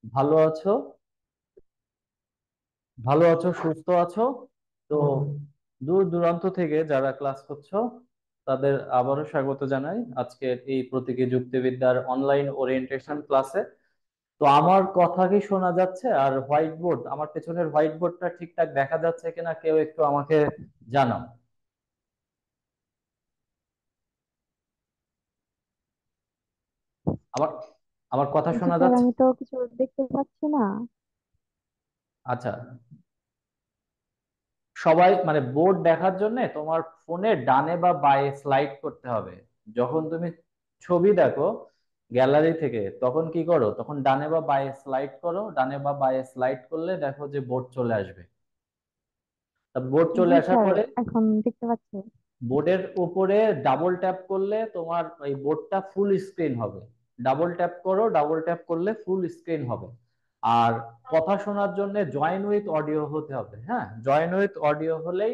ভালো আছো? ভালো আছো, সুস্থ আছো তো? দূর দূরান্ত থেকে যারা ক্লাস করছো তাদের আবারও স্বাগত জানাই আজকের এই প্রতীকী যুক্তিবিদ্যার অনলাইন ওরিয়েন্টেশন ক্লাসে। তো আমার কথা কি শোনা যাচ্ছে? আর হোয়াইট বোর্ড, আমার পেছনের হোয়াইট বোর্ডটা ঠিকঠাক দেখা যাচ্ছে কিনা কেউ একটু আমাকে জানাও। আমার আমার কথা জি শোনা স্যার, যাচ্ছে? আমি তো কিছু দেখতে পাচ্ছি না। আচ্ছা, সবাই মানে বোর্ড দেখার জন্য তোমার ফোনে ডানে বা বাঁয়ে স্লাইড করতে হবে। যখন তুমি ছবি দেখো গ্যালারি থেকে, তখন কি করো? তখন ডানে বা বাঁয়ে স্লাইড করো, ডানে বা বাঁয়ে স্লাইড করলে দেখো যে বোর্ড চলে আসবে। বোর্ড চলে জি আসার স্যার, পরে এখন দেখতে পাচ্ছি। বোর্ডের উপরে ডাবল ট্যাপ করলে তোমার এই বোর্ডটা ফুল স্ক্রিন হবে। ডাবল ট্যাপ করো, ডাবল ট্যাপ করলে ফুল স্ক্রিন হবে। আর কথা শোনার জন্য জয়েন উইথ অডিও হতে হবে। হ্যাঁ, জয়েন উইথ অডিও হলেই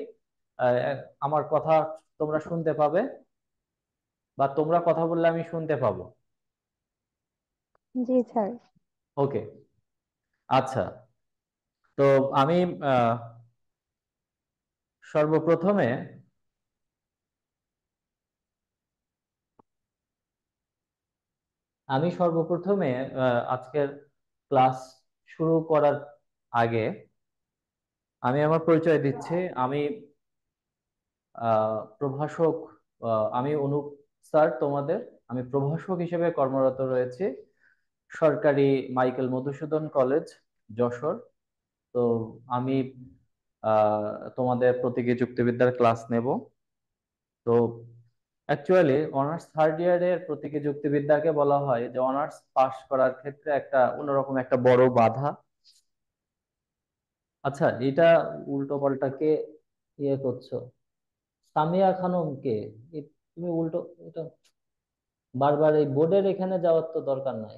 আমার কথা তোমরা শুনতে পাবে, বা তোমরা কথা বললে আমি শুনতে পাবো। জি স্যার। ওকে, আচ্ছা। তো আমি আহ, সর্বপ্রথমে সর্বপ্রথমে আজকের ক্লাস শুরু করার আগে আমি আমার পরিচয় দিচ্ছি। আমি প্রভাষক, আমি অনুপ স্যার তোমাদের। আমি প্রভাষক হিসেবে কর্মরত রয়েছি সরকারি মাইকেল মধুসূদন কলেজ, যশোর। তো আমি তোমাদের প্রতীকী যুক্তিবিদ্যার ক্লাস নেব। তো অ্যাকচুয়ালি অনার্স থার্ড ইয়ারের প্রতীকী যুক্তিবিদ্যাকে বলা হয় যে অনার্স পাশ করার ক্ষেত্রে একটা অন্যরকম একটা বড় বাধা। আচ্ছা, এটা উল্টো পাল্টা কে ইয়ে করছো? সামিয়া খানম কে? তুমি উল্টো এটা বারবার এই বোর্ডের এখানে যাওয়ার তো দরকার নাই।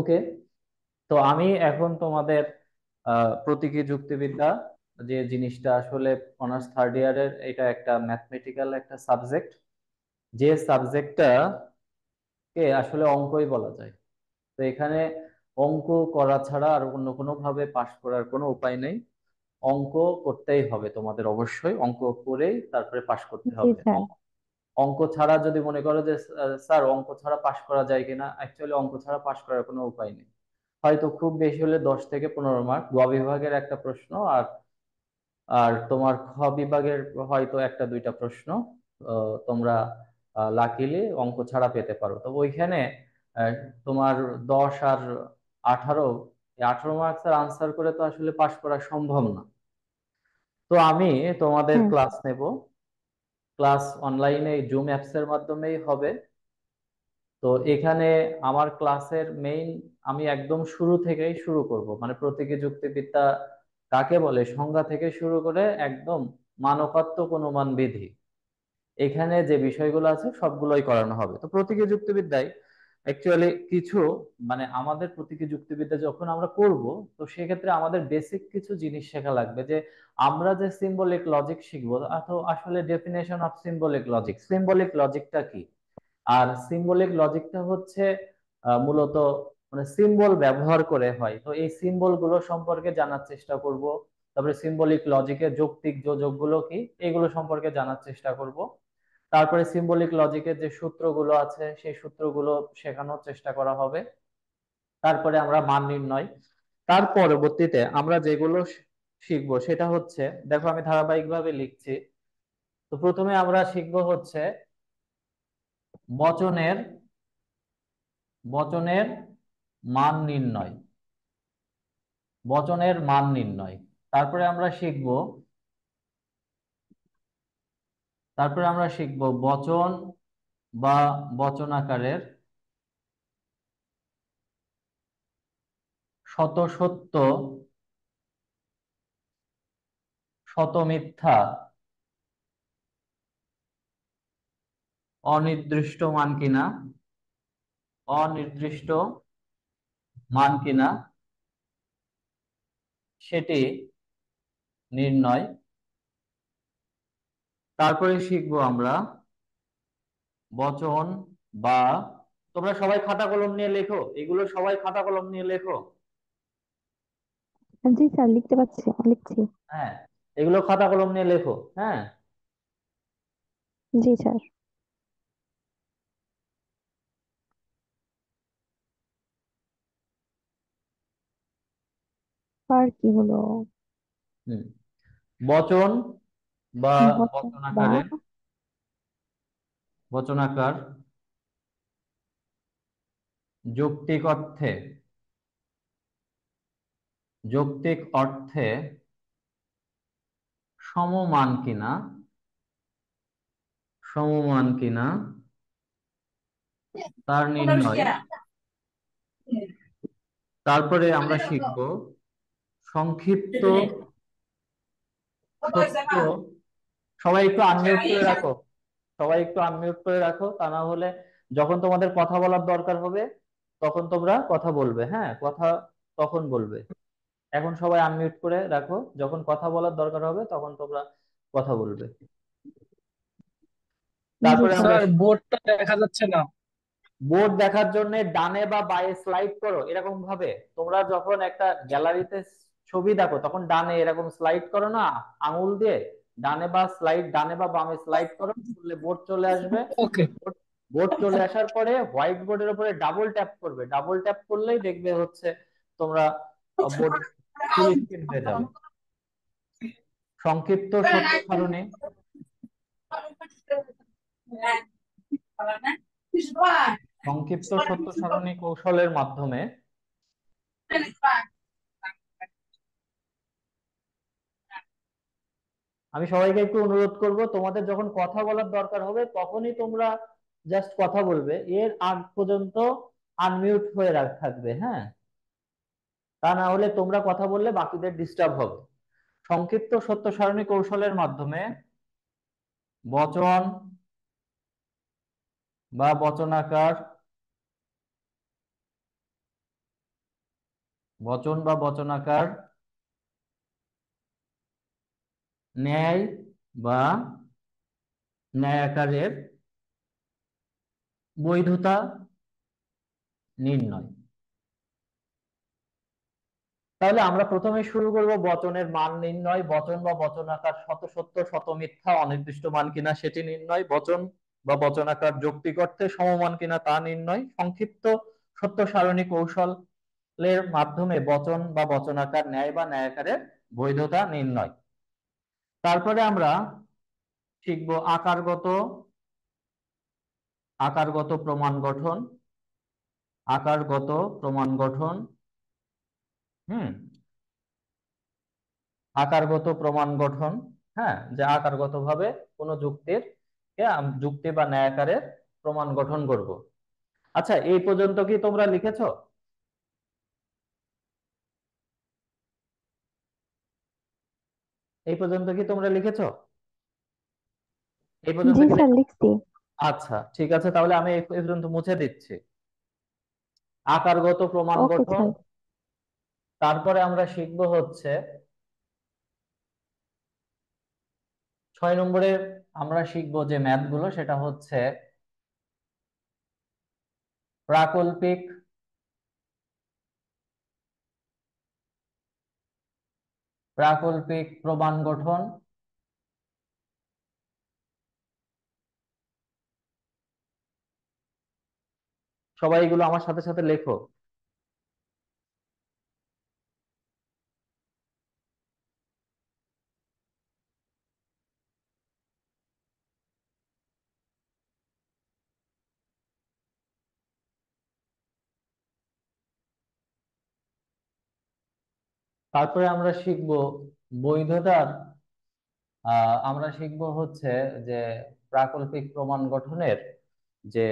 ওকে, তো আমি এখন তোমাদের প্রতীকী যুক্তিবিদ্যা যে জিনিসটা আসলে অনার্স থার্ড ইয়ারের, এটা একটা ম্যাথমেটিক্যাল একটা সাবজেক্ট। যে সাবজেক্টটা কে আসলে অঙ্কই বলা যায়। তো এখানে অঙ্ক করা ছাড়া আর অন্য কোনো ভাবে পাশ করার কোনো উপায় নেই। অঙ্ক করতেই হবে তোমাদের, অবশ্যই অঙ্ক করেই তারপরে পাশ করতে জি হবে। স্যার। অঙ্ক ছাড়া যদি মনে করো যে স্যার অঙ্ক ছাড়া পাশ করা যায় কিনা, অ্যাকচুয়ালি অঙ্ক ছাড়া পাশ করার কোনো উপায় নেই। হয়তো খুব বেশি হলে 10 থেকে 15 মার্ক গ বিভাগের একটা প্রশ্ন, আর আর তোমার খ বিভাগের হয়তো একটা দুইটা প্রশ্ন তোমরা লাকিলি অঙ্ক ছাড়া পেতে পারো। তো ওইখানে আহ, তোমার 10 আর 18, এই 18 মার্কসের আনসার করে তো আসলে পাশ করা সম্ভব না। তো আমি তোমাদের হ্যাঁ। ক্লাস নেব। ক্লাস অনলাইনে জুম অ্যাপস এর মাধ্যমেই হবে। তো এখানে আমার ক্লাসের মেইন, আমি একদম শুরু থেকেই শুরু করব, মানে প্রতীকী যুক্তিবিদ্যা কাকে বলে সংজ্ঞা থেকে শুরু করে একদম মানকাত্মক অনুমান বিধি, এখানে যে বিষয়গুলো আছে সবগুলোই করানো হবে। তো প্রতীকী যুক্তিবিদ্যায় অ্যাকচুয়ালি কিছু, মানে আমাদের প্রতীকী যুক্তিবিদ্যা যখন আমরা করব, তো সেক্ষেত্রে আমাদের বেসিক কিছু জিনিস শেখা লাগবে। যে আমরা যে সিম্বলিক লজিক শিখবো, আসলে definition of symbolic logic, symbolic লজিকটা কি? আর সিম্বলিক লজিকটা হচ্ছে মূলত মানে সিম্বল ব্যবহার করে হয়। তো এই সিম্বল গুলো সম্পর্কে জানার চেষ্টা করব। তারপরে সিম্বলিক লজিকের যৌক্তিক যোজকগুলো কি, এগুলো সম্পর্কে জানার চেষ্টা করব। তারপরে সিম্বলিক লজিকের যে সূত্রগুলো আছে সেই সূত্রগুলো শেখানোর চেষ্টা করা হবে। তারপরে আমরা মান নির্ণয়। তার পরবর্তীতে আমরা যেগুলো শিখবো সেটা হচ্ছে, দেখো আমি ধারাবাহিকভাবে লিখছি। তো প্রথমে আমরা শিখবো হচ্ছে বচনের বচনের মান নির্ণয়, বচনের মান নির্ণয়। তারপরে আমরা শিখব তারপরে আমরা শিখব বচন বা বচনাকারের শত সত্য শত মিথ্যা অনির্দিষ্ট মান কিনা, অনির্দিষ্ট মান কিনা সেটি নির্ণয়। তারপরে শিখবো আমরা বচন বা, তোমরা সবাই খাতা কলম নিয়ে লেখো, এগুলো সবাই খাতা কলম নিয়ে লেখো। জি স্যার, লিখতে পাচ্ছি, লিখছি। হ্যাঁ, এগুলো খাতা কলম নিয়ে লেখো। হ্যাঁ, জি স্যার। আর কি হলো? হুম, বচন বা বচন বচন বা। আকারে, বচনাকার যৌক্তিক অর্থে, যৌক্তিক অর্থে সমমান কিনা, সমমান কিনা তার নির্ণয়। তারপরে আমরা শিখব সংক্ষিপ্ত সত্য। সবাই একটু আনমিউট করে রাখো, সবাই একটু আনমিউট করে রাখো, তা না হলে যখন তোমাদের কথা বলার দরকার হবে তখন তোমরা কথা বলবে। হ্যাঁ, কথা তখন বলবে। এখন সবাই আনমিউট করে রাখো, যখন কথা বলার দরকার হবে তখন তোমরা কথা বলবে। জি তারপরে স্যার। আমরা স্যার বোর্ডটা দেখা যাচ্ছে না। বোর্ড দেখার জন্য ডানে বা বাঁয়ে স্লাইড করো এরকম ভাবে। তোমরা যখন একটা গ্যালারিতে ছবি দেখো তখন ডানে এরকম স্লাইড করো না, আঙুল দিয়ে ডানে বা স্লাইড, ডানে বা বামে স্লাইড করো, করলে বোর্ড চলে আসবে। ওকে। বোর্ড চলে আসার পরে হোয়াইট বোর্ডের উপরে ডাবল ট্যাপ করবে, ডাবল ট্যাপ করলেই দেখবে হচ্ছে তোমরা বোর্ড ফুল স্ক্রিন হয়ে যাবে। সংক্ষিপ্ত সত্য সারণী, সংক্ষিপ্ত সত্য সারণী কৌশলের মাধ্যমে আমি সবাইকে একটু অনুরোধ করব, তোমাদের যখন কথা বলার দরকার হবে তখনই তোমরা জাস্ট কথা বলবে, এর আগ পর্যন্ত আনমিউট হয়ে থাকবে। হ্যাঁ, তা না হলে তোমরা কথা বললে বাকিদের ডিস্টার্ব হবে। সংক্ষিপ্ত সত্য সারণী কৌশলের মাধ্যমে বচন বা বচনাকার, বচন বা বচনাকার ন্যায় বা ন্যায়াকারের বৈধতা নির্ণয়। তাহলে আমরা প্রথমে শুরু করব বচনের মান নির্ণয়, বচন বা বচনাকার শত সত্য শত মিথ্যা অনির্দিষ্ট মান কিনা সেটি নির্ণয়, বচন বা বচনাকার যৌক্তিক অর্থে সমমান কিনা তা নির্ণয়, সংক্ষিপ্ত সত্য সারণী কৌশলের মাধ্যমে বচন বা বচনাকার ন্যায় বা ন্যায়াকারের বৈধতা নির্ণয়। তারপরে আমরা শিখব আকারগত, আকারগত প্রমাণ গঠন, আকারগত প্রমাণ গঠন। হুম, আকারগত প্রমাণ গঠন। হ্যাঁ, যে আকারগত ভাবে কোনো যুক্তির যুক্তি বা ন্যায়াকারের প্রমাণ গঠন করব। আচ্ছা, এই পর্যন্ত কি তোমরা লিখেছো? এই পর্যন্ত কি তোমরা লিখেছো? এই পর্যন্ত জি কি স্যার, লেখা? লিখছি। আচ্ছা, ঠিক আছে, তাহলে আমি এই পর্যন্ত মুছে দিচ্ছি। আকারগত প্রমাণ ওকে গঠন। স্যার। তারপরে আমরা শিখব হচ্ছে 6 নম্বরে আমরা শিখবো যে ম্যাথ গুলো, সেটা হচ্ছে প্রাকল্পিক, প্রাকল্পিক প্রমাণ গঠন। সবাই এগুলো আমার সাথে সাথে লেখো। তারপরে আমরা শিখব বৈধতার, আমরা শিখব হচ্ছে যে প্রাকল্পিক প্রমাণ গঠনের যে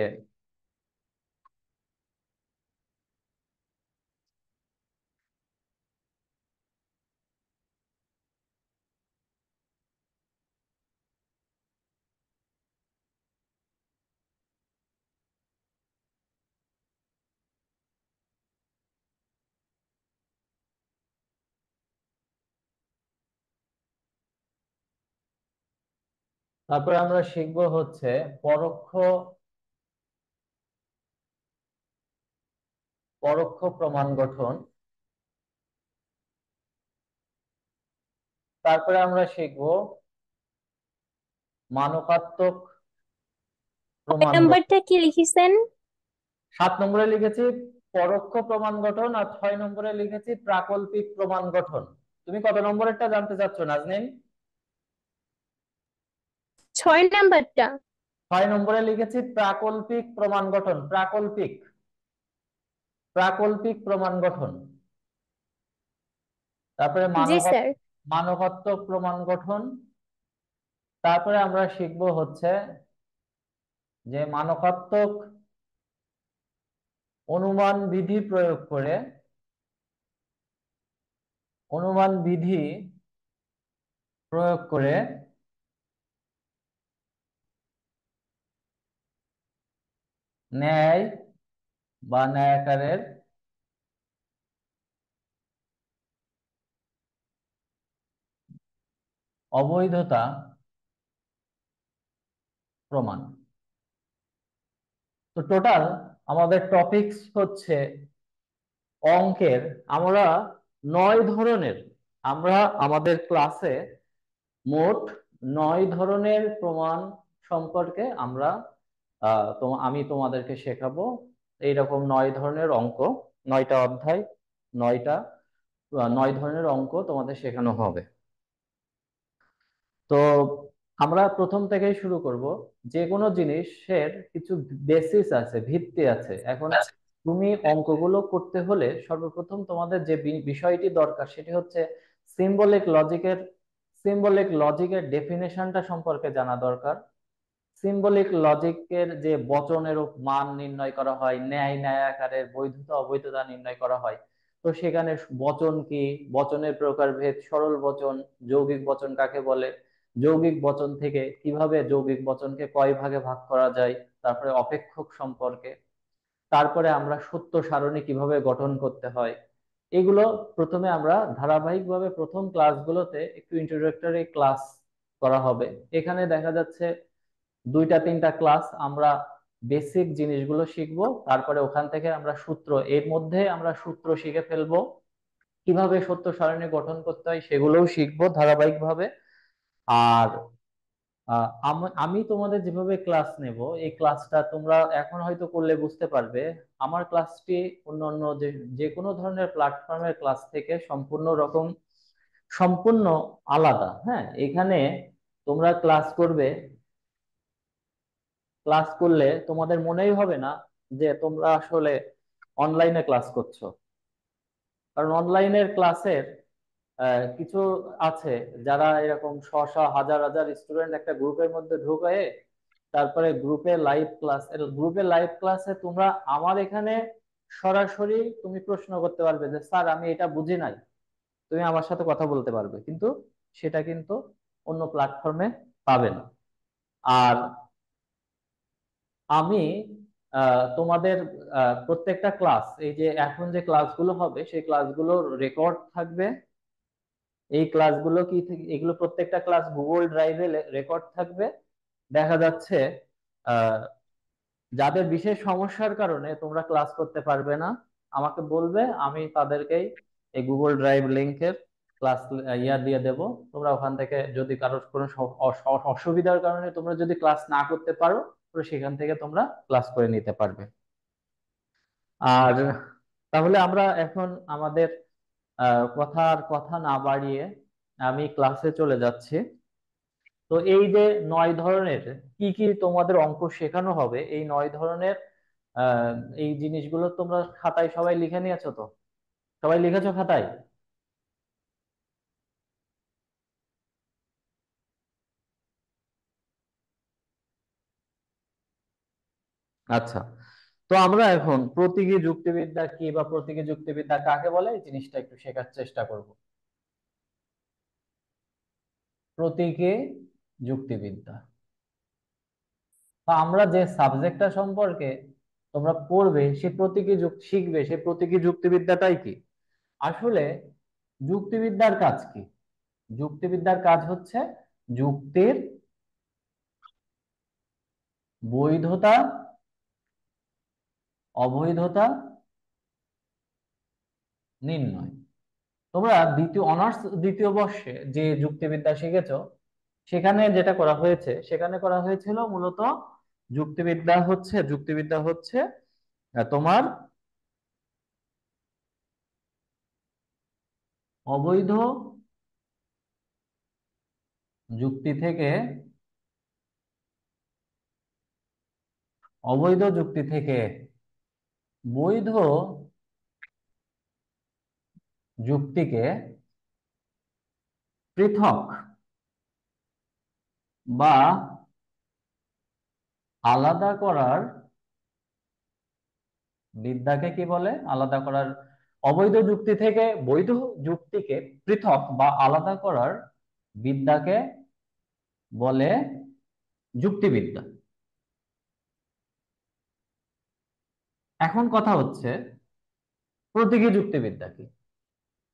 তারপরে আমরা শিখবো হচ্ছে পরোক্ষ পরোক্ষ প্রমাণ গঠন। তারপরে আমরা শিখবো মানকাত্মক প্রমাণ গঠন। নাম্বারটা কি লিখিছেন? 7 নম্বরে লিখেছি পরোক্ষ প্রমাণ গঠন, আর 6 নম্বরে লিখেছি প্রাকল্পিক প্রমাণ গঠন। তুমি কত নম্বরেরটা জানতে চাচ্ছ নাজনীন? 6 নাম্বারটা। 6 নম্বরে লিখেছি প্রাকল্পিক প্রমাণ গঠন। প্রাকল্পিক প্রাকল্পিক প্রমাণ গঠন। তারপরে জি স্যার। মানকাত্মক প্রমাণ গঠন। তারপরে আমরা শিখবো হচ্ছে যে মানকাত্মক অনুমান বিধি প্রয়োগ করে অনুমান বিধি প্রয়োগ করে ন্যায় বা ন্যায়াকারের অবৈধতা প্রমাণ। তো টোটাল আমাদের টপিকস হচ্ছে অঙ্কের আমরা 9 ধরনের, আমরা আমাদের ক্লাসে মোট 9 ধরনের প্রমাণ সম্পর্কে আমরা আমি তোমাদেরকে শেখাবো। এইরকম 9 ধরনের অঙ্ক, 9টা অধ্যায়, 9টা 9 ধরনের অঙ্ক তোমাদের শেখানো হবে। তো আমরা প্রথম থেকেই শুরু করব। যে কোনো জিনিসের কিছু বেসিস আছে, ভিত্তি আছে। এখন তুমি অঙ্কগুলো করতে হলে সর্বপ্রথম তোমাদের যে বিষয়টি দরকার সেটি হচ্ছে সিম্বলিক লজিকের ডেফিনেশনটা সম্পর্কে জানা দরকার। সিম্বলিক লজিকের যে বচনের মান নির্ণয় করা হয়, ন্যায় ন্যায়াকারের বৈধতা অবৈধতা নির্ণয় করা হয়, তো সেখানে বচন কি, বচনের প্রকারভেদ, সরল বচন, যৌগিক বচন কাকে বলে, যৌগিক বচন থেকে কিভাবে যৌগিক বচনকে কয় ভাগে ভাগ করা যায়, তারপরে অপেক্ষক সম্পর্কে, তারপরে আমরা সত্য সারণী কিভাবে গঠন করতে হয়, এগুলো প্রথমে আমরা ধারাবাহিকভাবে প্রথম ক্লাসগুলোতে একটু ইন্ট্রোডাক্টরি ক্লাস করা হবে। এখানে দেখা যাচ্ছে 2টা 3টা ক্লাস আমরা বেসিক জিনিসগুলো শিখবো, তারপরে ওখান থেকে আমরা সূত্র, এর মধ্যে আমরা সূত্র শিখে ফেলবো, কিভাবে সত্য সারণী গঠন করতে হয় সেগুলোও শিখবো ধারাবাহিকভাবে। আর আমি তোমাদের যেভাবে ক্লাস নেব, এই ক্লাসটা তোমরা এখন হয়তো করলে বুঝতে পারবে আমার ক্লাসটি অন্যান্য যে যে কোনো ধরনের প্ল্যাটফর্মের ক্লাস থেকে সম্পূর্ণ আলাদা। হ্যাঁ, এখানে তোমরা ক্লাস করলে তোমাদের মনেই হবে না যে তোমরা আসলে অনলাইনে ক্লাস করছো। কারণ অনলাইনের ক্লাসের কিছু আছে যারা এরকম হাজার হাজার স্টুডেন্ট একটা গ্রুপের মধ্যে ঢুকে, তারপরে গ্রুপে লাইভ ক্লাসে তোমরা আমার এখানে সরাসরি তুমি প্রশ্ন করতে পারবে যে স্যার আমি এটা বুঝি নাই, তুমি আমার সাথে কথা বলতে পারবে, কিন্তু সেটা কিন্তু অন্য প্ল্যাটফর্মে পাবে না। আর আমি তোমাদের প্রত্যেকটা ক্লাস, এই যে এখন যে ক্লাসগুলো হবে সেই ক্লাসগুলোর রেকর্ড থাকবে। এই ক্লাসগুলো এগুলো প্রত্যেকটা ক্লাস গুগল ড্রাইভে রেকর্ড থাকবে। দেখা যাচ্ছে আহ, যাদের বিশেষ সমস্যার কারণে তোমরা ক্লাস করতে পারবে না, আমাকে বলবে, আমি তাদেরকেই এই গুগল ড্রাইভ লিংকের ক্লাস দিয়ে দেব। তোমরা ওখান থেকে যদি কারোর কোনো অসুবিধার কারণে তোমরা যদি ক্লাস না করতে পারো, তো সেখান থেকে তোমরা ক্লাস করে নিতে পারবে। আর তাহলে আমরা এখন আমাদের কথা না বাড়িয়ে আমি ক্লাসে চলে যাচ্ছি। তো এই যে 9 ধরনের কি কি তোমাদের অঙ্ক শেখানো হবে, এই 9 ধরনের আহ এই জিনিসগুলো তোমরা খাতায় সবাই লিখে নিয়েছো তো? সবাই লিখেছো খাতায়? আচ্ছা, তো আমরা এখন প্রতীকী যুক্তিবিদ্যা কি বা প্রতীকী যুক্তিবিদ্যা কাকে বলে এই জিনিসটা একটু শেখার চেষ্টা করব। প্রতীকী যুক্তিবিদ্যা, তো আমরা যে সাবজেক্টটা সম্পর্কে তোমরা পড়বে, সে শিখবে, সে প্রতীকী যুক্তিবিদ্যাটাই কি। আসলে যুক্তিবিদ্যার কাজ কি? যুক্তিবিদ্যার কাজ হচ্ছে যুক্তির বৈধতা অবৈধতা নির্ণয়। তোমরা অনার্স দ্বিতীয় বর্ষে যে যুক্তিবিদ্যা শিখেছো সেখানে যেটা করা হয়েছে, সেখানে করা হয়েছিল মূলত যুক্তিবিদ্যা হচ্ছে তোমার অবৈধ যুক্তি থেকে বৈধ যুক্তিকে পৃথক বা আলাদা করার বিদ্যাকে কি বলে? আলাদা করার, অবৈধ যুক্তি থেকে বৈধ যুক্তিকে পৃথক বা আলাদা করার বিদ্যাকে বলে যুক্তিবিদ্যা। এখন কথা হচ্ছে প্রতীকী যুক্তিবিদ্যা কি?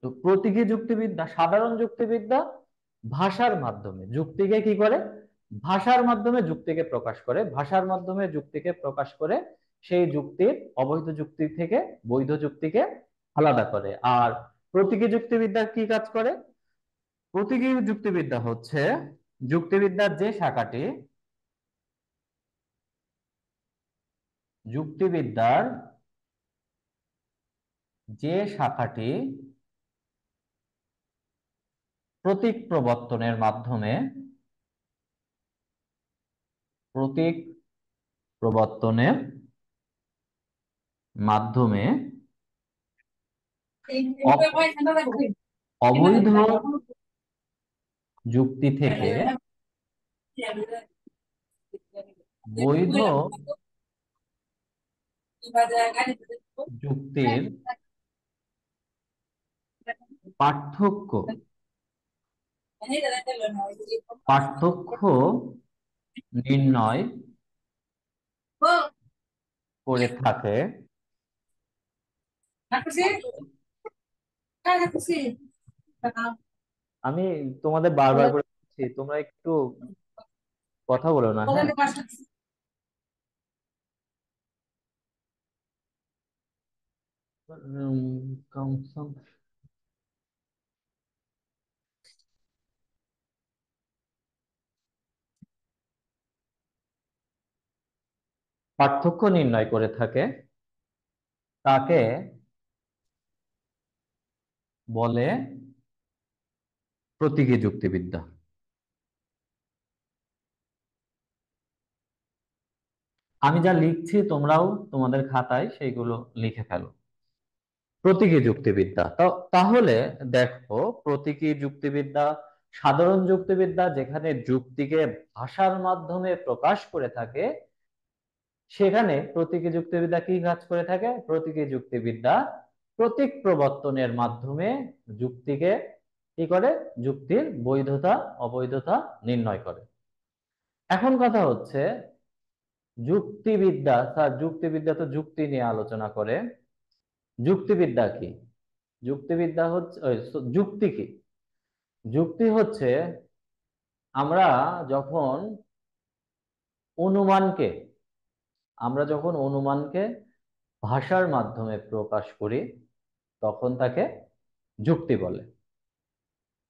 তো প্রতীকী যুক্তিবিদ্যা, সাধারণ যুক্তিবিদ্যা ভাষার মাধ্যমে যুক্তিকে কি করে? ভাষার মাধ্যমে যুক্তিকে প্রকাশ করে, ভাষার মাধ্যমে যুক্তিকে প্রকাশ করে সেই যুক্তির অবৈধ যুক্তি থেকে বৈধ যুক্তিকে আলাদা করে। আর প্রতীকী যুক্তিবিদ্যা কি কাজ করে? প্রতীকী যুক্তিবিদ্যা হচ্ছে যুক্তিবিদ্যার যে শাখাটি যুক্তিবিদ্যার যে শাখাটি প্রতীক প্রবর্তনের মাধ্যমে প্রতীক প্রবর্তনের মাধ্যমে অবৈধ যুক্তি থেকে বৈধ যুক্তির পার্থক্য নির্ণয় করে থাকে। আমি তোমাদের বারবার করে বলছি, তোমরা একটু কথা বলো না, হ্যাঁ? পার্থক্য নির্ণয় করে থাকে তাকে বলে প্রতীকী যুক্তিবিদ্যা। আমি যা লিখছি তোমরাও তোমাদের খাতায় সেইগুলো লিখে ফেলো। প্রতীকী যুক্তিবিদ্যা, তাহলে দেখো, প্রতীকী যুক্তিবিদ্যা সাধারণ যুক্তিবিদ্যা যেখানে যুক্তিকে ভাষার মাধ্যমে প্রকাশ করে থাকে, সেখানে প্রতীকী যুক্তিবিদ্যা কি কাজ করে থাকে? প্রতীকী যুক্তিবিদ্যা প্রতীক প্রবর্তনের মাধ্যমে যুক্তিকে কি করে? যুক্তির বৈধতা অবৈধতা নির্ণয় করে। এখন কথা হচ্ছে যুক্তিবিদ্যা তো যুক্তি নিয়ে আলোচনা করে। যুক্তিবিদ্যা কি? যুক্তিবিদ্যা হচ্ছে যুক্তি কি? যুক্তি হচ্ছে আমরা যখন অনুমানকে ভাষার মাধ্যমে প্রকাশ করি তখন তাকে যুক্তি বলে।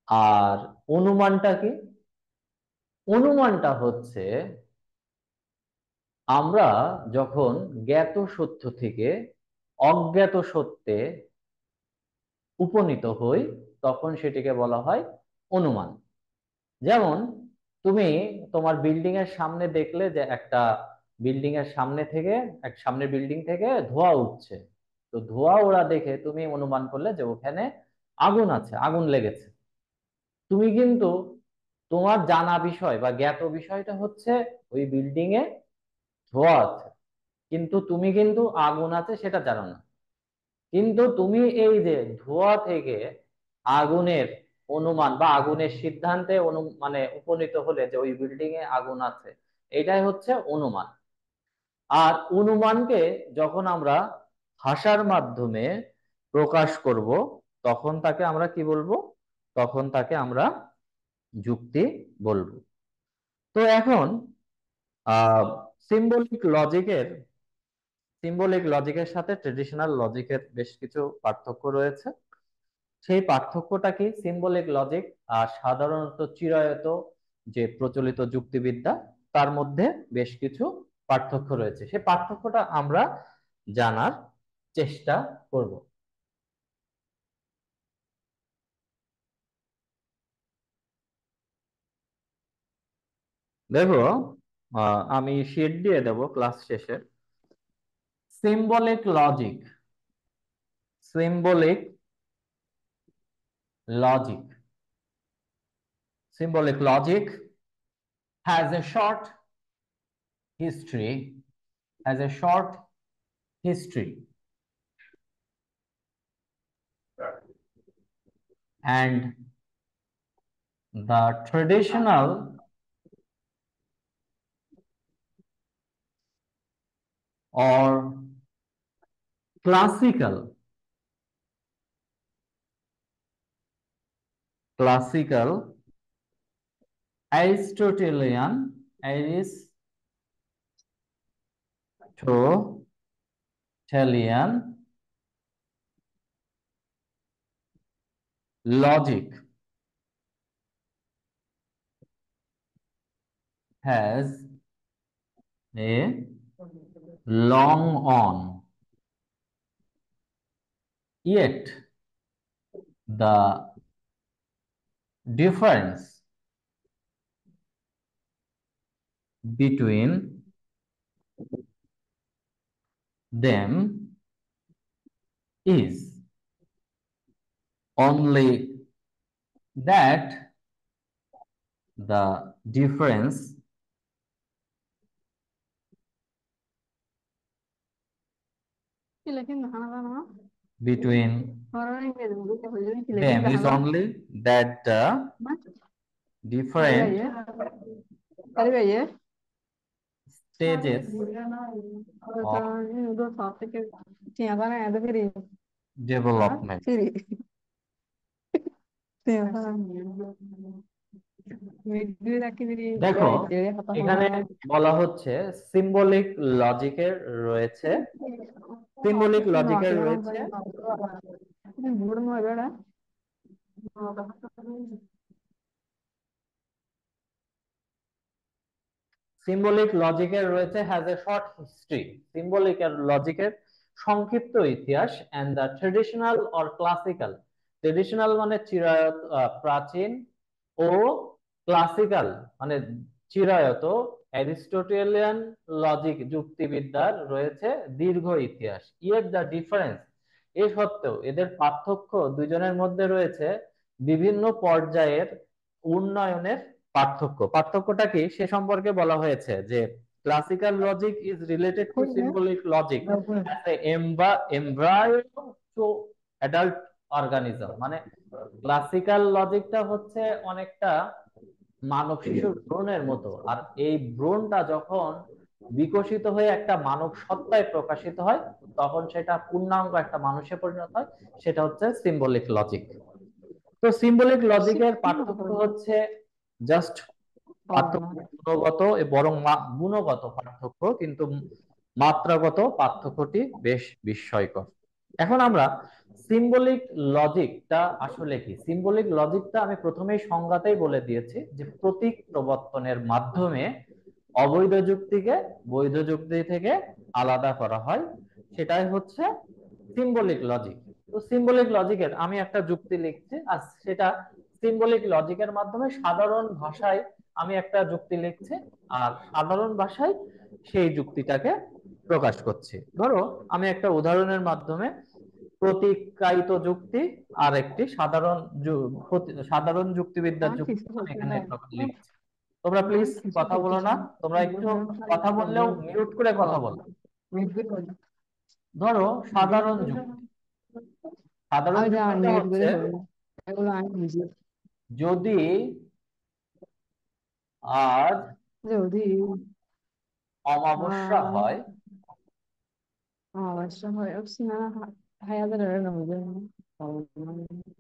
আর অনুমানটা কি? অনুমানটা হচ্ছে আমরা যখন জ্ঞাত সত্য থেকে অজ্ঞাত সত্যে উপনীত হই তখন সেটিকে বলা হয় অনুমান। যেমন তুমি তোমার বিল্ডিং এর সামনে দেখলে যে একটা বিল্ডিং এর সামনের বিল্ডিং থেকে ধোঁয়া উঠছে, তো ধোঁয়া ওরা দেখে তুমি অনুমান করলে যে ওখানে আগুন আছে, আগুন লেগেছে। তুমি কিন্তু তোমার জানা বিষয় বা জ্ঞাত বিষয়টা হচ্ছে ওই বিল্ডিং এ ধোঁয়া আছে, কিন্তু তুমি কিন্তু আগুন আছে সেটা জানো না। কিন্তু তুমি এই যে ধোঁয়া থেকে আগুনের অনুমান বা আগুনের সিদ্ধান্তে মানে উপনীত হলে যে ওই বিল্ডিং এ আগুন আছে, এটাই হচ্ছে অনুমান। আর অনুমানকে যখন আমরা ভাষার মাধ্যমে প্রকাশ করব তখন তাকে আমরা কি বলবো? তখন তাকে আমরা যুক্তি বলবো। তো এখন সিম্বলিক লজিকের সাথে ট্রেডিশনাল লজিকের বেশ কিছু পার্থক্য রয়েছে। সেই পার্থক্যটা কি? সিম্বলিক লজিক আর সাধারণত চিরায়ত যে প্রচলিত যুক্তিবিদ্যা, তার মধ্যে বেশ কিছু পার্থক্য রয়েছে। সেই পার্থক্যটা আমরা জানার চেষ্টা করব। দেখো, আমি শিট দিয়ে দেব ক্লাস শেষে। Symbolic logic symbolic logic symbolic logic has a short history has a short history and the traditional or classical Aristotelian logic has a long on, yet the difference between them is only that the difference between them is only that the different stages of development. দেখো, এখানে বলা হচ্ছে symbolic লজিকের রয়েছে has a short history, symbolic লজিকের সংক্ষিপ্ত ইতিহাস, and the traditional or classical, traditional মানে চিরায়ত প্রাচীন, ও ক্লাসিক্যাল মানে চিরায়ত অ্যারিস্টোটেলিয়ান লজিক যুক্তিবিদ্যার রয়েছে দীর্ঘ ইতিহাস। ইয়েট দ্য ডিফারেন্স, এ সত্ত্বেও এদের পার্থক্য দুইজনের মধ্যে রয়েছে বিভিন্ন পর্যায়ের উন্নয়নের পার্থক্যটা কি সে সম্পর্কে বলা হয়েছে যে classical logic is related to symbolic logic as a embryo two adult organism. মানে ক্লাসিক্যাল লজিকটা হচ্ছে অনেকটা মানব শিশুর ভ্রূণের মতো, আর এই ভ্রূণটা যখন বিকশিত হয়ে একটা মানব সত্তায় প্রকাশিত হয়, তখন সেটা পূর্ণাঙ্গ একটা মানুষে পরিণত হয়, সেটা হচ্ছে সিম্বলিক লজিক। তো সিম্বলিক লজিকের পার্থক্য হচ্ছে জাস্ট পার্থক্য গুণগত, বরং গুণগত পার্থক্য, কিন্তু মাত্রাগত পার্থক্যটি বেশ বিস্ময়কর। এখন আমরা সিম্বলিক লজিকটা আসলে কি, সিম্বলিক লজিকটা আমি প্রথমেই সংজ্ঞাতেই বলে দিয়েছি যে প্রতীক প্রবর্তনের মাধ্যমে অবৈধ যুক্তিকে বৈধ যুক্তি থেকে আলাদা করা হয়, সেটাই হচ্ছে সিম্বলিক লজিক। তো সিম্বলিক লজিকের আমি একটা যুক্তি লিখছি, আর সেটা সিম্বলিক লজিকের মাধ্যমে সাধারণ ভাষায় আমি একটা যুক্তি লিখছি, আর সাধারণ ভাষায় সেই যুক্তিটাকে প্রকাশ করছি। ধরো, আমি একটা উদাহরণের মাধ্যমে প্রতীকায়িত যুক্তি আর একটি সাধারণ যুক্তিবিদ্যার যুক্তি এখানে লিখছি। তোমরা প্লিজ কথা বলো না, তোমরা একটু কথা বললেও মিউট করে কথা বলো। ধরো, সাধারণ যুক্তিটা হচ্ছে যদি আজ অমাবস্যা হয়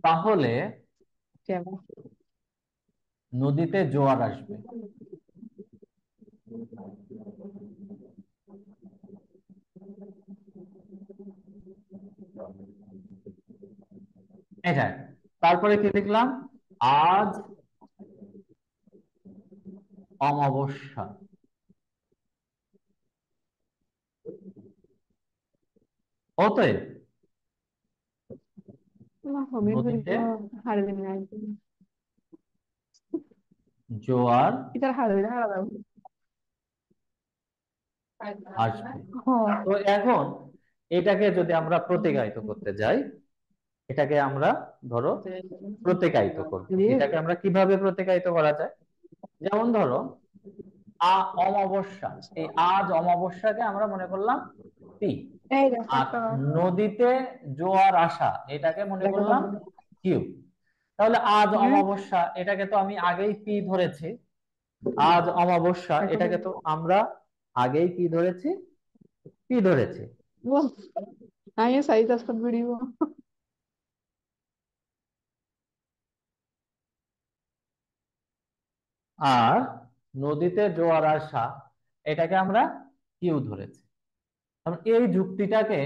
তাহলে নদীতে জোয়ার আসবে। এটা। তারপরে কি লিখলাম? আজ অমাবস্যা। অতএব নদীতে জোয়ার আসবে। তো এখন এটাকে যদি আমরা প্রতিগায়িত করতে যাই, এটাকে আমরা ধরো প্রতিকায়িত করব। এটাকে আমরা কিভাবে প্রতিকায়িত করা যায়? যেমন ধরো অমাবস্যা, এই আজ অমাবস্যাকে আমরা মনে করলাম পি। আর নদীতে জোয়ার আসা এটাকে মনে করলাম কিউ। তাহলে আজ অমাবস্যা এটাকে তো আমি আগেই পি ধরেছি। আজ অমাবস্যা এটাকে তো আমরা আগেই কি ধরেছি? পি ধরেছি। আর নদীতে জোয়ার আসা এটাকে আমরা কিউ ধরেছি। এই যুক্তিটাকে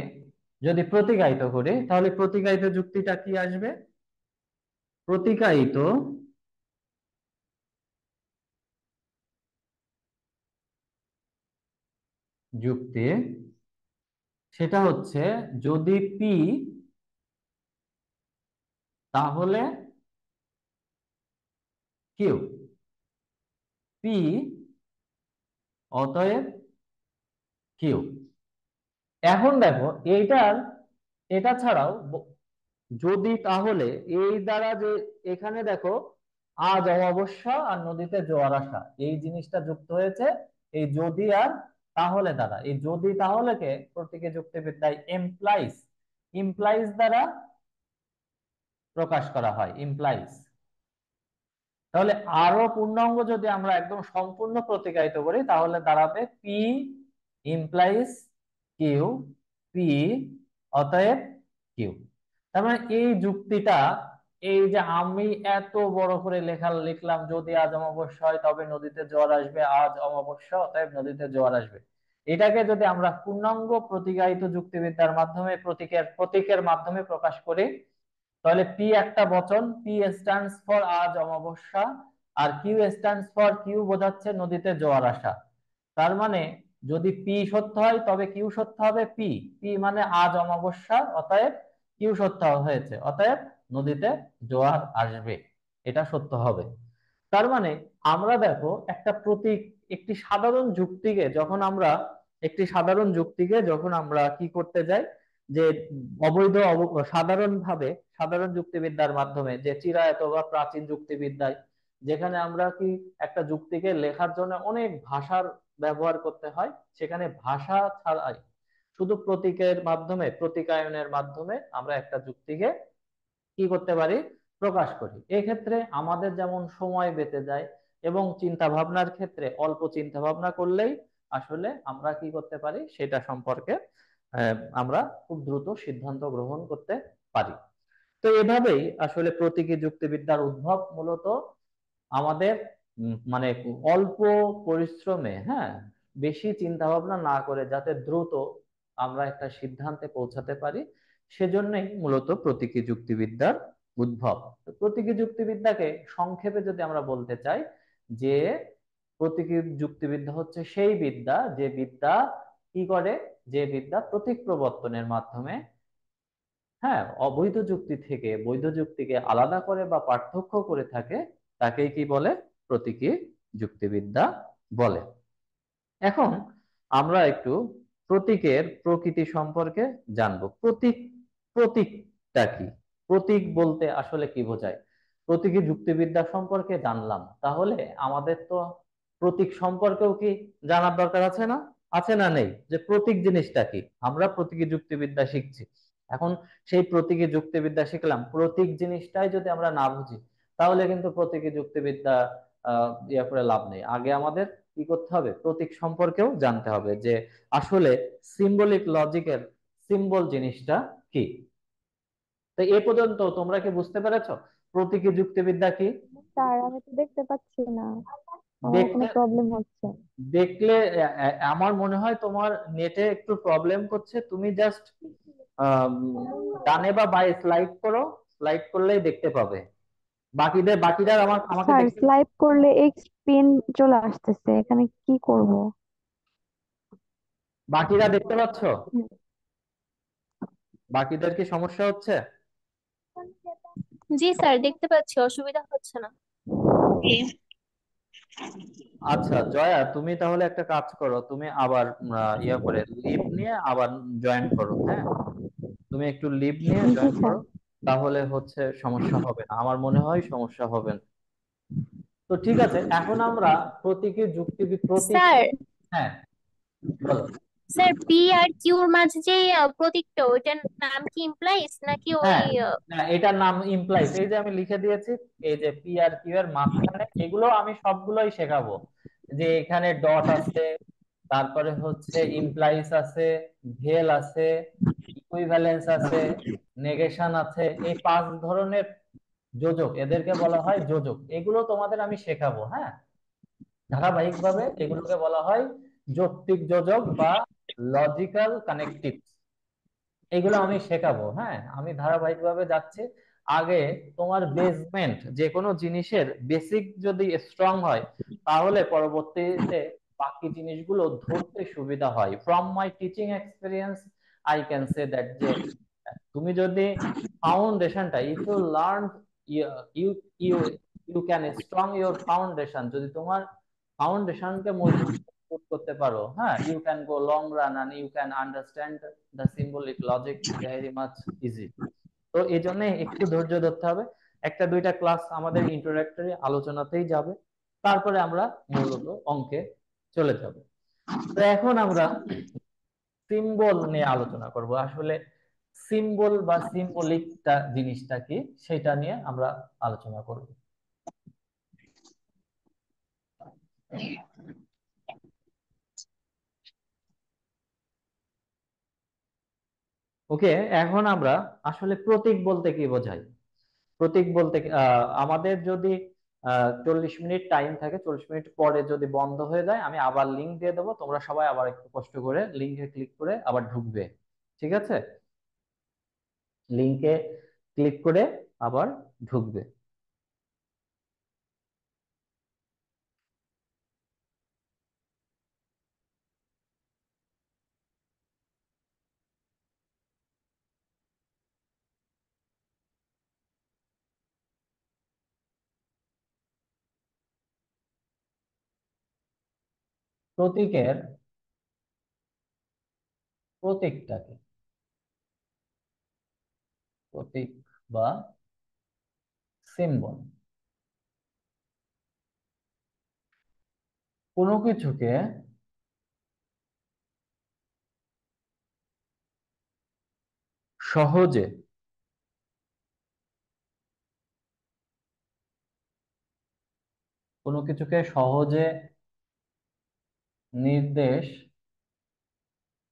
যদি প্রতিগায়িত করি তাহলে প্রতিগায়িত যুক্তিটা কি আসবে? প্রতিগায়িত যুক্তি সেটা হচ্ছে যদি পি তাহলে কিউ, পি অতএব কিউ। এখন দেখো এটা ছাড়াও যদি তাহলে এই দ্বারা যে এখানে দেখো আজ অমাবস্যা আর নদীতে জোয়ার আসা এই জিনিসটা যুক্ত হয়েছে এই যদি আর তাহলে দ্বারা। এই যদি তাহলেকে প্রতীকী যুক্তিবিদ্যায় এমপ্লাইজ ইমপ্লাইজ দ্বারা প্রকাশ করা হয়, ইমপ্লাইজ। তাহলে আরো পূর্ণাঙ্গ যদি আমরা একদম সম্পূর্ণ প্রতিকায়িত করি তাহলে দাঁড়াবে পি ইমপ্লাইজ কিউ, পি অতএব কিউ। তার মানে এই যুক্তিটা, এই যে আমি এত বড় করে লিখলাম যদি আজ অমাবস্যা হয় তবে নদীতে জোয়ার আসবে, আজ অমাবস্যা অতএব নদীতে জোয়ার আসবে, এটাকে যদি আমরা পূর্ণাঙ্গ প্রতিগায়িত যুক্তিবিদ্যার মাধ্যমে প্রতীকের মাধ্যমে প্রকাশ করি তাহলে পি একটা বচন, পি স্ট্যান্ডস ফর আজ অমাবস্যা, আর কিউ স্ট্যান্ডস ফর কিউ বোঝাচ্ছে নদীতে জোয়ার আসা। তার মানে যদি পি সত্য হয় তবে কিউ সত্য হবে। পি পি মানে আজ অমাবস্যা অতএব কিউ সত্য হয়েছে, অতএব নদীতে জোয়ার আসবে, এটা সত্য হবে। তার মানে আমরা দেখো একটা প্রতীক, একটি সাধারণ যুক্তিকে যখন আমরা কি করতে যাই, যে সাধারণ যুক্তিবিদ্যার মাধ্যমে যে চিরায়ত বা প্রাচীন যুক্তিবিদ্যায় যেখানে আমরা কি একটা যুক্তিকে লেখার জন্য অনেক ভাষার ব্যবহার করতে হয়, সেখানে ভাষা ছাড়াই শুধু প্রতীকের মাধ্যমে প্রতীকায়নের মাধ্যমে আমরা একটা যুক্তিকে কি করতে পারি? প্রকাশ করি। এক্ষেত্রে আমাদের যেমন সময় বেঁচে যায় এবং চিন্তা ভাবনার ক্ষেত্রে অল্প চিন্তা ভাবনা করলেই আসলে আমরা কি করতে পারি সেটা সম্পর্কে আমরা খুব দ্রুত সিদ্ধান্ত গ্রহণ করতে পারি। তো এভাবেই আসলে প্রতীকী যুক্তিবিদ্যার উদ্ভব মূলত আমাদের মানে অল্প পরিশ্রমে, হ্যাঁ, বেশি চিন্তা ভাবনা না করে যাতে দ্রুত আমরা একটা সিদ্ধান্তে পৌঁছাতে পারি, সেজন্যই মূলত প্রতীকী যুক্তিবিদ্যার উদ্ভব। তো প্রতীকী যুক্তিবিদ্যাকে সংক্ষেপে যদি আমরা বলতে চাই যে প্রতীকী যুক্তিবিদ্যা হচ্ছে সেই বিদ্যা যে বিদ্যা কি করে, যে বিদ্যা প্রতীক প্রবর্তনের মাধ্যমে, হ্যাঁ, অবৈধ যুক্তি থেকে বৈধ যুক্তিকে আলাদা করে বা পার্থক্য করে থাকে, তাকেই কি বলে? প্রতীকী যুক্তিবিদ্যা বলে। এখন আমরা একটু প্রতীকের প্রকৃতি সম্পর্কে জানবো। প্রতীকটা কি? প্রতীক বলতে আসলে কি বোঝায়? প্রতীকী যুক্তিবিদ্যা সম্পর্কে জানলাম, তাহলে আমাদের তো প্রতীক সম্পর্কেও কি জানার দরকার আছে না? আছে না নেই? যে প্রতীক জিনিসটা কি, আমরা প্রতীকী যুক্তিবিদ্যা শিখছি, এখন সেই প্রতীকী যুক্তিবিদ্যা শিখলাম, প্রতীক জিনিসটাই যদি আমরা না বুঝি তাহলে কিন্তু প্রতীকী যুক্তিবিদ্যা ইয়া করে লাভ নেই। আগে আমাদের কি করতে হবে? প্রতীক সম্পর্কেও জানতে হবে যে আসলে সিম্বলিক লজিকের সিম্বল জিনিসটা কি। তো এ পর্যন্ত তোমরা কি বুঝতে পেরেছো প্রতীকী যুক্তিবিদ্যা কি? স্যার আমি তো দেখতে পাচ্ছি না, আমার দেখতে এখানে প্রবলেম হচ্ছে। দেখলে আমার মনে হয় তোমার নেটে একটু প্রবলেম করছে। তুমি জাস্ট ডানে বা বাঁয়ে স্লাইড করো, স্লাইড করলেই দেখতে পাবে। বাকিরা আমাকে স্যার দেখতে, স্লাইড করলে এক্স পিন চলে আসতেছে, এখানে কি করব? বাকিরা দেখতে পাচ্ছ? বাকিদের কি সমস্যা হচ্ছে? জি স্যার, দেখতে পাচ্ছি, অসুবিধা হচ্ছে না। আচ্ছা জয়া, তুমি তাহলে একটা কাজ করো, তুমি আবার ইয়া করে লিভ নিয়ে আবার জয়েন করো, হ্যাঁ? তুমি একটু লিভ নিয়ে জি জয়েন স্যার। করো, তাহলে হচ্ছে সমস্যা হবে না, আমার মনে হয় সমস্যা হবে না। তো ঠিক আছে, এখন আমরা প্রতীকী প্রতীক। স্যার, হ্যাঁ, বলো। স্যার পি আর কিউর মাঝে যে প্রতীকটা, ওইটার নাম কি ইমপ্লাইজ নাকি ওই হ্যাঁ, না এটার নাম ইমপ্লাইজ, এই যে আমি লিখে দিয়েছি, এই যে পি আর কিউ এর মাঝখানে, এগুলো আমি সবগুলোই শেখাবো। যে এখানে ডট আছে, তারপরে হচ্ছে ইমপ্লাইজ আছে, ভেল আছে, ইকুইভ্যালেন্স আছে, নেগেশন আছে, এই 5 ধরনের যোজক, এদেরকে বলা হয় যোজক। এগুলো তোমাদের আমি শেখাবো, হ্যাঁ? ধারাবাহিকভাবে এগুলোকে বলা হয় যৌক্তিক যোজক বা লজিক্যাল কানেকটিভ। এগুলো আমি শেখাবো, হ্যাঁ, আমি ধারাবাহিকভাবে যাচ্ছি। আগে তোমার বেসমেন্ট, যে কোনো জিনিসের বেসিক যদি স্ট্রং হয়, তাহলে পরবর্তীতে বাকি জিনিসগুলো ধরতে সুবিধা হয়। From my teaching experience I can say that, যে তুমি যদি ফাউন্ডেশনটা, if you learn, you you you can strong your foundation, যদি তোমার ফাউন্ডেশনকে মজবুত করতে পারো, হ্যাঁ, you can go long run and you can understand the symbolic logic very much easy. তো এই জন্য একটু ধৈর্য ধরতে হবে। একটা দুইটা ক্লাস আমাদের ইন্ট্রোডাক্টরি আলোচনাতেই যাবে, তারপরে আমরা মূলত অঙ্কে চলে যাব। তো এখন আমরা সিম্বল নিয়ে আলোচনা করব। আসলে সিম্বল বা সিম্বলিকটা জিনিসটা কি, সেটা নিয়ে আমরা আলোচনা করব। ওকে, এখন আমরা আসলে প্রতীক বলতে কি বোঝাই। প্রতীক বলতে আমাদের যদি 40 মিনিট টাইম থাকে, 40 মিনিট পরে যদি বন্ধ হয়ে যায়, আমি আবার লিংক দিয়ে দেবো, তোমরা সবাই আবার একটু কষ্ট করে লিংকে ক্লিক করে আবার ঢুকবে, ঠিক আছে? লিংকে ক্লিক করে আবার ঢুকবে। প্রতীকের প্রতীকটা কি? প্রতীক বা সিম্বল কোনো কিছুকে সহজে কোনো কিছুকে সহজে নির্দেশ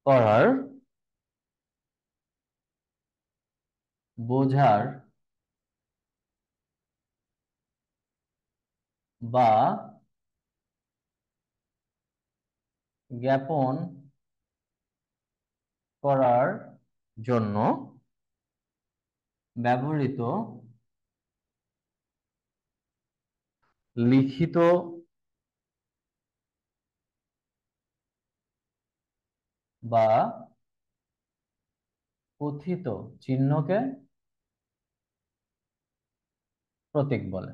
করার, বোঝার বা জ্ঞাপন করার জন্য ব্যবহৃত লিখিত বা কথিত চিহ্নকে প্রতীক বলে।